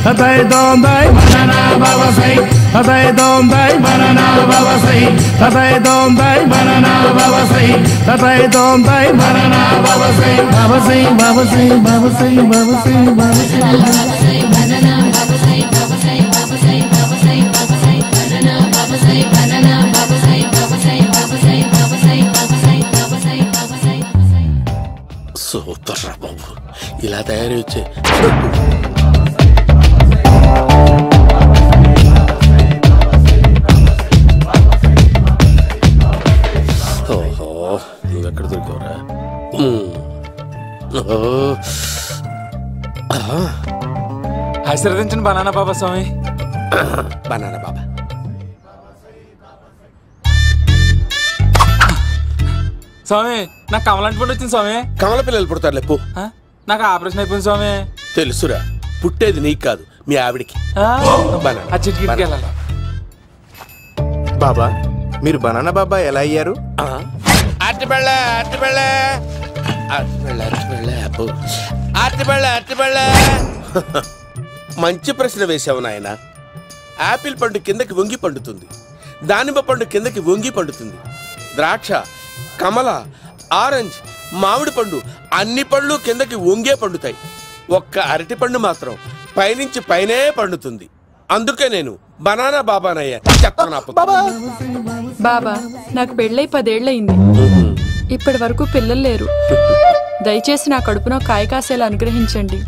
Hatai dom dai banana baba sai. Hatai dom dai banana baba sai. Hatai dom dai banana baba sai. Hatai dom dai banana baba sai. Baba sai baba sai baba sai baba sai baba sai banana baba sai baba sai baba sai baba sai baba sai banana baba sai banana baba sai baba sai baba sai baba sai baba sai baba sai baba sai. Super babu ఇలా తయారు వచ్చే ఎక్కడ దొరికావురా ఆశీర్వదించండి banana బాబా స్వామి. Banana బాబా స్వామి నాకు కమలాంటి పండు వచ్చింది స్వామి. కమల పిల్లలు పుడతారు లేపు. నాకు ఆపరేషన్ అయిపోయింది స్వామి. తెలుసురా, పుట్టేది నీకు కాదు మీ ఆవిడికి. బాబా మీరు బనానా బాబా ఎలా అయ్యారు? మంచి ప్రశ్న వేసావు నాయన. ఆపిల్ పండు కిందకి వంగి పండుతుంది, దానిమ్మ పండు కిందకి వంగి పండుతుంది, ద్రాక్ష, కమల, ఆరెంజ్, మామిడి పండు అన్ని పళ్ళు కిందకి వంగే పండుతాయి. ఒక్క అరటి పండు మాత్రం పైనుంచి పైనే పండుతుంది. అందుకే నేను బనానా బాబానయ్యా. బాబా నాకు పెళ్ళై 10 ఏళ్ళయింది. ఇప్పటి వరకు పిల్లలు లేరు. దయచేసి నా కడుపునో కాయ కాసేలా అనుగ్రహించండి.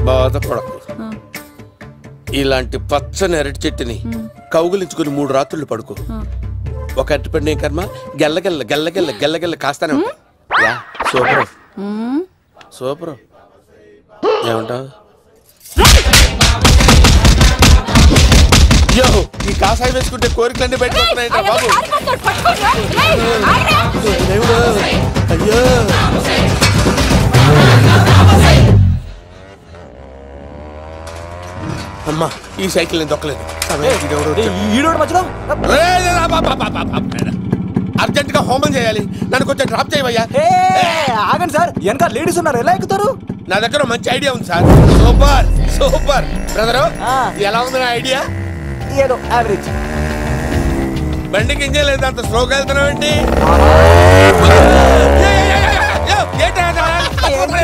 బాధపడకు. ఇలాంటి పచ్చని అరటి చెట్టుని కౌగులించుకుని 3 రాత్రులు పడుకో. ఒక అరటి పండు ఏం కర్మ గెల్లగెల్ల గెల్లగెల్ల గెల్లగెల్ల కాస్తానే ఉంటాయి. Super super. ఏమంటావు? ఈ కాసాయి వేసుకుంటే కోరికలన్నీ బయటకు వస్తున్నాయంట బాబు. అయ్యో అమ్మా, ఈ సైకిల్ నేను దొక్కలేదు. అర్జెంట్ గా హోమం చేయాలి, నన్ను కొంచెం డ్రాప్ చేయవయ్యా. ఆగండి సార్, వెనక లేడీస్ ఉన్నారు, ఎలా ఎక్కుతారు? నా దగ్గర మంచి ఐడియా ఉంది సార్. Super super brother. ఎలా ఉంది నా ఐడియా? ఏదో యావరేజ్. బండికి ఇంజన్ లేదు, అంత స్లోగా వెళ్తున్నావు ఏంటి?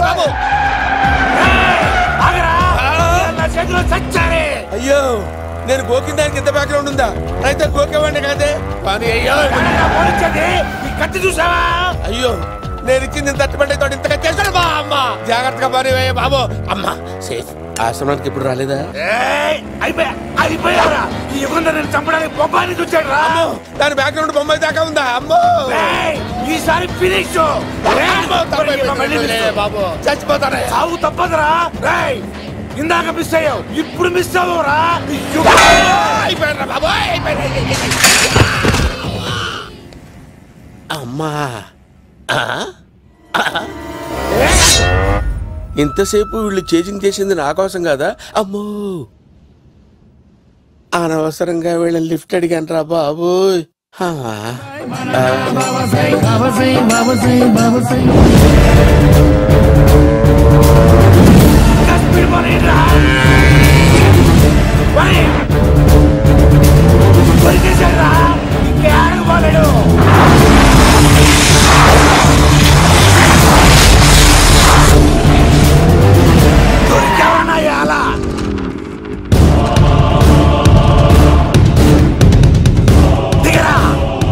బాబు అయ్యో, నేను గోకిన దానికి ఎంత బ్యాక్గ్రౌండ్ ఉందా? అయితే గోకేవాడిని కాదే. అయ్యో కత్తి చూసావా? అయ్యో, నేను ఇచ్చింది తట్టుబడి తోడు ఇంతగా చేశాడు బా. అమ్మ జాగ్రత్తగా పని బాబు. అమ్మ సేఫ్. ఆశ్రమానికి ఇప్పుడు రాలేదా? దాని బ్యాక్గ్రౌండ్ బొమ్మాయి దాకా ఉందా? అమ్మో ఈసారి ఫినిష్ బాబు. చచ్చిపోతానే, సాగు తప్పదురా. ఇందాక మిస్ అయ్యావు, ఇప్పుడు మిస్ అవ్వరా? అమ్మా, ఇంతసేపు వీళ్ళు చేజింగ్ చేసింది నా కోసం కదా. అమ్మో, అనవసరంగా వీళ్ళని లిఫ్ట్ అడిగాను రా బాబు.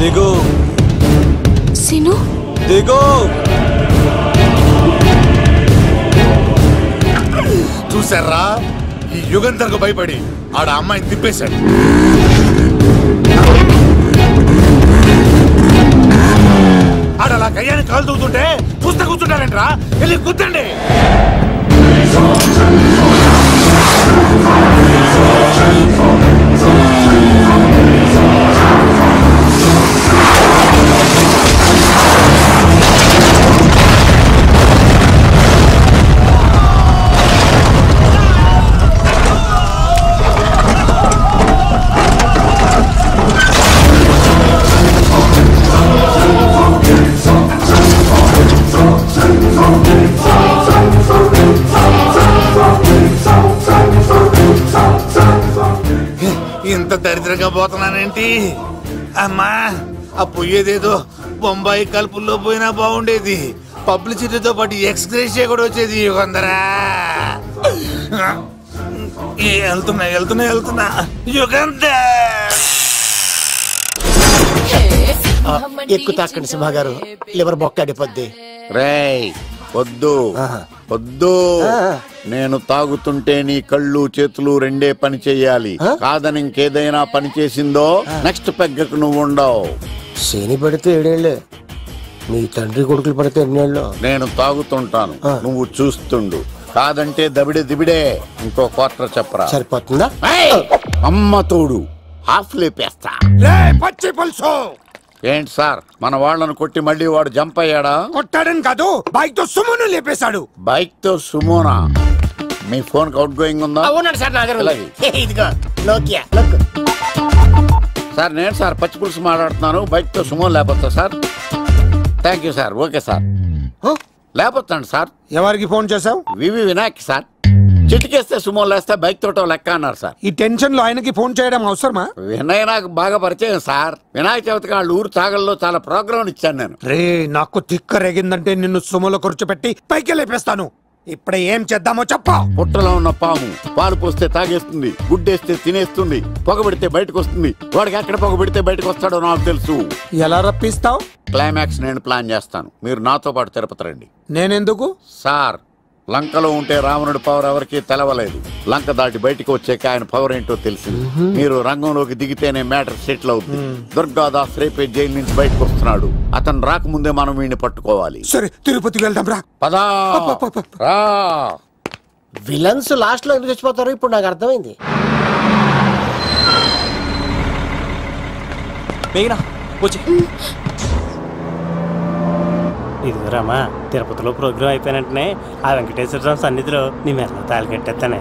దిగు సిను, దిగు. చూసారా, ఈ యుగంధర్కు భయపడి ఆడ అమ్మాయిని తిప్పేశాడు. ఆడలా కయ్యాన్ని కాలు తూగుతుంటే చూస్తే కూర్చుంటారంట్రా. వెళ్ళి కూర్చోండి. ఒంటరిగా పోతున్నానేంటి? అమ్మా, ఆ పోయేదేదో బొంబాయి కలుపుల్లో పోయినా బాగుండేది. పబ్లిసిటీతో పాటు ఎక్స్గ్రేషియా కూడా వచ్చేది. యుగంధరా వెళ్తున్నా యుగంధర్. ఎక్కువ తాకండి సింహ గారు, లివర్ బొక్క అడిపోద్ది. రేయ్ వద్దు వద్దు, నేను తాగుతుంటే నీ కళ్ళు చేతులు రెండే పని చెయ్యాలి. కాదని ఇంకేదైనా పని చేసిందో నెక్స్ట్ పెగ్గకు నువ్వు ఉండవు. శని పడితే 7 ఏళ్ళే, మీ తండ్రి కొడుకులు పడితే 2 ఏళ్ళు. నేను తాగుతుంటాను, నువ్వు చూస్తుండు. కాదంటే దబిడే దిబిడే. ఇంకో క్వార్టర్ చెప్పరా? సరిపోతుందా? అమ్మ తోడు హాఫ్ లేపేస్తా. పచ్చి పులుసు. ఏంటి సార్, మన వాళ్ళను కొట్టి మళ్ళీ వాడు జంప్ అయ్యాడా? కొట్టాడని కాదు, బైక్ తో సుమోను లేపేశాడు. బైక్ తో సుమోనా? మీ ఫోన్ అవుట్ గోయింగ్ ఉందా? అవునండి సార్, నా దగ్గర అలాగే. ఇదిగో నోకియా. సార్ నేను సార్ పచ్చి పులుసు మాట్లాడుతున్నాను. బైక్ తో సుమో లేకపోతా sir? Thank you sir. Okay sir, లేకపోతాను సార్. ఎవరికి ఫోన్ చేసావు? V V Vinayak sir. చిటికేస్తే సుమో లేస్తే బైక్ తోటో లెక్క అన్నారు సార్. ఈ టెన్షన్ లో ఆయనకి ఫోన్ చేయడం అవసరమా? వినయ్ నాకు బాగా పరిచయం సార్. వినాయక చవితికి వాళ్ళ ఊరు చాగల్లో చాలా ప్రోగ్రాం ఇచ్చాను నేను. రే, నాకు తిక్క రేగిందంటే నిన్ను సుమోలో కూర్చోపెట్టి పైకి లేపేస్తాను. ఇప్పుడు ఏం చేద్దామో చెప్పా. పుట్టలో ఉన్న పాము పాలు పోస్తే తాగేస్తుంది, గుడ్డేస్తే తినేస్తుంది, పొగబెడితే బయటకు వస్తుంది. వాడికి ఎక్కడ పొగబెడితే బయటకు వస్తాడో నాకు తెలుసు. ఎలా రప్పిస్తావు? క్లైమాక్స్ నేను ప్లాన్ చేస్తాను, మీరు నాతో పాటు తిరుపతి రండి. నేనెందుకు? సార్, లంకలో ఉంటే రావణుడి పవర్ ఎవరికి తెలవలేదు. లంక దాటి బయటికి వచ్చాక ఆయన పవర్ ఏంటో తెలిసింది. మీరు రంగంలోకి దిగితేనే మ్యాటర్ సెటిల్ అవుతుంది. దుర్గాదాస్ రేపే జైలు నుంచి బయటకు వస్తున్నాడు. అతను రాకముందే మనం వీడిని పట్టుకోవాలి. సరే, తిరుపతికి వెళ్దాం రా. పదా రా. విలన్స్ లాస్ట్ లో ఎందుకు చచ్చిపోతారు ఇప్పుడు నాకు అర్థమైంది. ఇదిగోరామా, తిరుపతిలో ప్రోగ్రాం అయిపోయినట్టునే ఆ వెంకటేశ్వర స్వామి సన్నిధిలో నీ మెల్ల తాళి కట్టేస్తానే.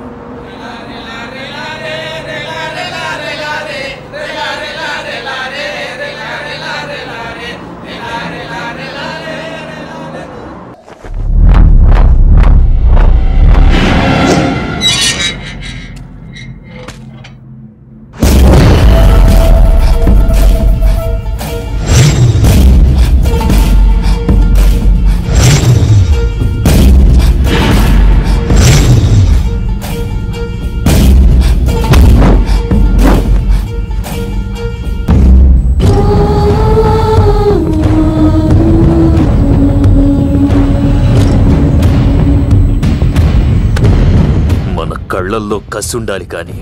కళ్ళల్లో కసి ఉండాలి కానీ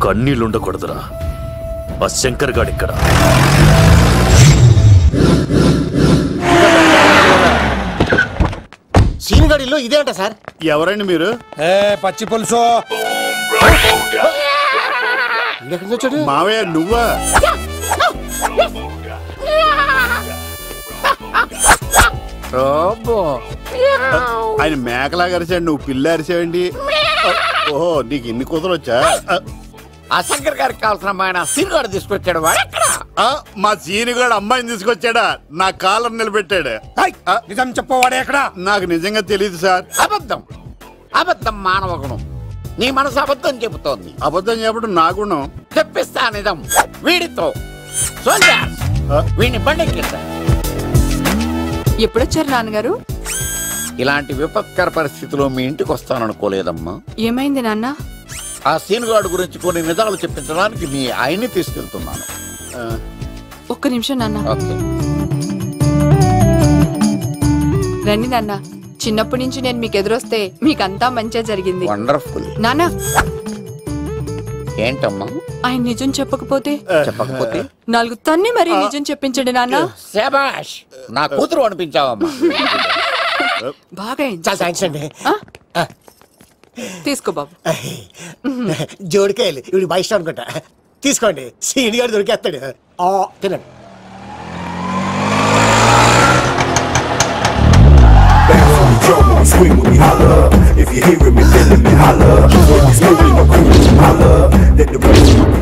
కన్నీళ్ళుండకూడదురా. ఆ శంకర్ గాడిక్కడ. సీనిగాడిలో ఇదే అంట సార్. ఎవరండి మీరు? పచ్చి పులుసు. మావయ్య నువ్వా? ఆయన మేకలాగా అరిచాడు, నువ్వు పిల్ల అరిచావండి. ఓహో, నీకు ఇన్ని కూతురు వచ్చా? ఆ శంకర్ గారికి కావాల్సిన అమ్మాయి సీనుగాడు తీసుకొచ్చాడు. మా సీనుగాడు అమ్మాయిని తీసుకొచ్చాడా? నా కాలర్ నిలబెట్టాడు. నిజం చెప్పవాడే ఎక్కడ? నాకు నిజంగా తెలియదు సార్. అబద్ధం, అబద్ధం మానవ గుణం. నీ మనసు అబద్ధం చెబుతోంది. అబద్ధం చెప్పడం నా గుణం. తెప్పిస్తా నిజం వీడితో. వీడిని బండెక్కిస్తా. ఎప్పుడొచ్చారు నాన్నగారు? ఇలాంటి విపత్కర పరిస్థితిలో మీ ఇంటికి వస్తాననుకోలేదమ్మా. ఏమైంది నాన్న? ఆ సీనుగాడు గురించి కొన్ని నిజాలు చెప్పించడానికి మీ ఆయన్ని తీసుకెళ్తున్నాను. ఒక్క నిమిషం నాన్న. ఓకే. రండి నాన్న. చిన్నప్పటి నుంచి నేను మీకు ఎదురొస్తే మీకంతా మంచిగా జరిగింది. వండర్ఫుల్. నాన్న, ఏంటమ్మా? ఆయన నిజం చెప్పకపోతే? చెప్పకపోతే 4 తన్ని మరి నిజం చెప్పించండి నాన్న. శభాష్, నా కూతురు అనిపించావమ్మా. బాగా చాలా థ్యాంక్స్ అండి. తీసుకో బాబు. జోడికాయలు ఇవి బాగా ఇష్టం అనుకుంటా. తీసుకోండి, సీని గారు దొరికేస్తాడు. తినండి.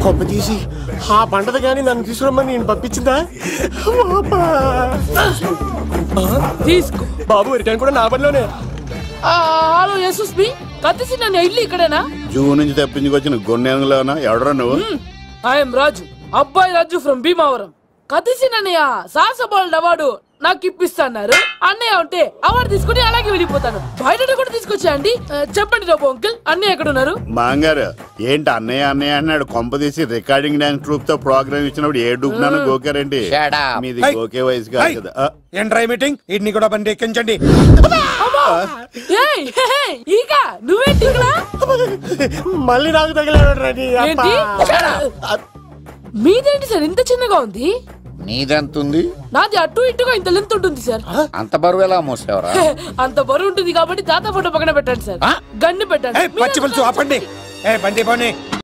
కొబ్బ తీసి ఆ పంటది కానీ నన్ను తీసుకురమ్మని నేను పంపించిందా? తీసుకో బాబు, రిటర్న్ కూడా నా పనిలోనే. హలో యశస్వి, కత్తిసి నన్ను ఇల్లు ఇక్కడేనా? జూ నుంచి తప్పించుకొచ్చిన గొన్నెంగులోనా? ఎవడరా నువ్వు? ఐఎమ్ రాజు. అబ్బాయి రాజు ఫ్రమ్ భీమావరం. కతిసిన అన్నయ్య సాహసబాల్ అవార్డు నాకు ఇప్పిస్తాన్నారు. అన్నయ్య ఉంటే అవార్డు తీసుకుని అలాగే వెళ్ళిపోతాను. బయట కూడా తీసుకొచ్చా అండి. చెప్పండి రాబు అంకుల్, అన్నయ్య ఎక్కడ ఉన్నారు? మాంగారు ఏంటి అన్నయ్య అన్నయ్య అన్నాడు. కొంప తీసి రికార్డింగ్ డాన్స్ ట్రూప్ తో ప్రోగ్రామ్ ఇచ్చినప్పుడు ఏ డూబ్నాను గోకారండి. మీది గోకే వయసు కాదు కదా. ఏంట్రై మీటింగ్ ఇడ్ని కూడా బండి ఎక్కించండి. ఈక నువ్వేంటి ఇక్కడ? మళ్ళీ నాకు తగిలాడు. మీదేంటి సార్ ఇంత చిన్నగా ఉంది? నీదెంతుంది? నాది అటు ఇటుగా ఇంత లెంత్ ఉంటుంది సార్. అంత బరువు ఎలా మోసేవరా? అంత బరువు ఉంటుంది కాబట్టి తాత ఫోటో పక్కన పెట్టండి సార్. గన్ను పెట్టండి. పచ్చి పులుసు ఆపండి. బండి పోనీ.